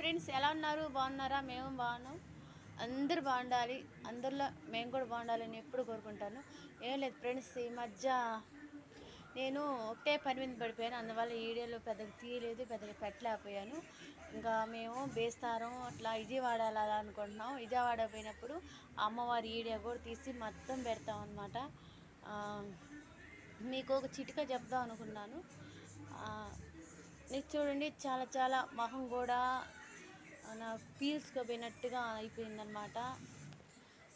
Friends, ఎలా ఉన్నారు? బాగున్నారా? మేము బాగున్నాం. అందరూ బాగుండాలి, అందరిలో మేము కూడా బాగుండాలని ఎప్పుడు కోరుకుంటాను. ఏం లేదు ఫ్రెండ్స్, ఈ మధ్య నేను ఒకటే పని మీద పడిపోయాను. అందువల్ల ఈ వీడియోలో పెద్దగా తీయలేదు, పెద్దగా పెట్టలేకపోయాను. ఇంకా మేము బేస్తారం అట్లా విజయవాడ అనుకుంటున్నాం. విజయవాడ పోయినప్పుడు అమ్మవారి వీడియో కూడా తీసి మొత్తం పెడతాం అన్నమాట. మీకు ఒక చిటిక చెప్దాం అనుకున్నాను. ఇది చూడండి, చాలా చాలా మొహం కూడా నా పీల్చుకోపోయినట్టుగా అయిపోయిందనమాట.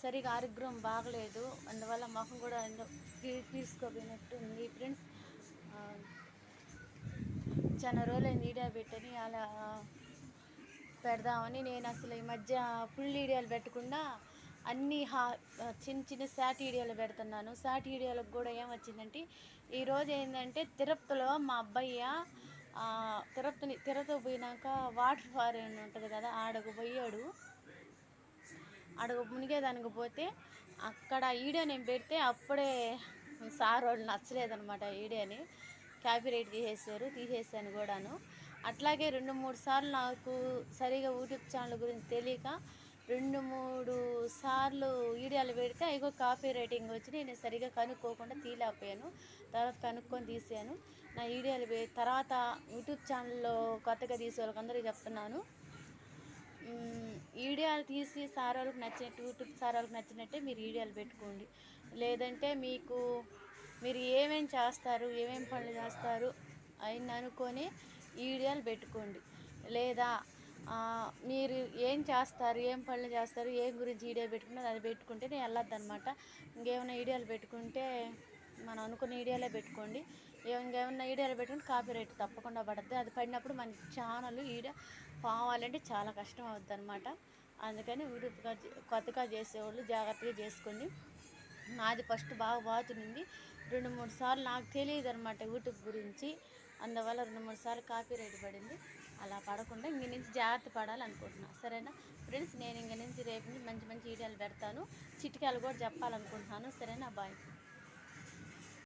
సరిగా ఆరోగ్యం బాగలేదు, అందువల్ల మొహం కూడా పీల్చుకోపోయినట్టు ఉంది ఫ్రెండ్స్. చాలా రోజులైంది వీడియో పెట్టని, అలా పెడదామని నేను అసలు ఈ మధ్య ఫుల్ వీడియోలు పెట్టకుండా అన్నీ చిన్న చిన్న షార్ట్ వీడియోలు పెడుతున్నాను. షార్ట్ వీడియోలకు కూడా ఏమొచ్చిందంటే, ఈరోజు ఏంటంటే తిరుపతిలో మా అబ్బాయి తిరుపతి పోయినాక వాటర్ ఫారెన్ ఉంటుంది కదా, ఆడకు పోయాడు. ఆడకు మునిగేదానికి పోతే అక్కడ వీడియో నేను పెడితే అప్పుడే సార్ వాళ్ళు నచ్చలేదనమాట. వీడియోని కాపీరైట్ తీసేసాను కూడాను. అట్లాగే 2-3 సార్లు నాకు సరిగా యూట్యూబ్ ఛానల్ గురించి తెలియక 2-3 సార్లు వీడియోలు పెడితే అయ్యో కాపీ రైటింగ్ వచ్చి నేను సరిగా కనుక్కోకుండా తీయలేకపోయాను. తర్వాత కనుక్కొని తీసాను. నా వీడియోలు తర్వాత యూట్యూబ్ ఛానల్లో కొత్తగా తీసే వాళ్ళకి అందరికీ చెప్తున్నాను, వీడియోలు తీసి సార్ వాళ్ళకి నచ్చినట్టు, యూట్యూబ్ సార్ వాళ్ళకి నచ్చినట్టే మీరు వీడియోలు పెట్టుకోండి. లేదంటే మీరు ఏమేమి చేస్తారు, ఏమేమి పనులు చేస్తారు అని అనుకొని వీడియోలు పెట్టుకోండి. లేదా మీరు ఏం చేస్తారు, ఏం పనులు చేస్తారు, ఏం గురించి వీడియో పెట్టుకున్నది అది పెట్టుకుంటే నేను వెళ్ళొద్దనమాట. ఇంకేమైనా వీడియోలు పెట్టుకుంటే మనం అనుకున్న వీడియోలే పెట్టుకోండి. ఇంకేమన్నా వీడియోలు పెట్టుకుంటే కాపీరైట్ తప్పకుండా పడుతుంది. అది పడినప్పుడు మన ఛానల్ వీడియో పోవాలంటే చాలా కష్టం అవుతుంది అనమాట. అందుకని కొత్తగా చేసేవాళ్ళు జాగ్రత్తగా చేసుకోండి. నాది ఫస్ట్ బాగా బాగుతుంది. 2-3 సార్లు నాకు తెలియదు అనమాట యూట్యూబ్ గురించి, అందువల్ల 2-3 సార్లు కాపీరైట్ పడింది. అలా పడకుండా ఇంక నుంచి జాగ్రత్త పడాలనుకుంటున్నాను. సరేనా ఫ్రెండ్స్, నేను ఇంక నుంచి రేపు నుంచి మంచి మంచి వీడియోలు పెడతాను. చిట్కాలు కూడా చెప్పాలనుకుంటున్నాను. సరేనా, బాయ్.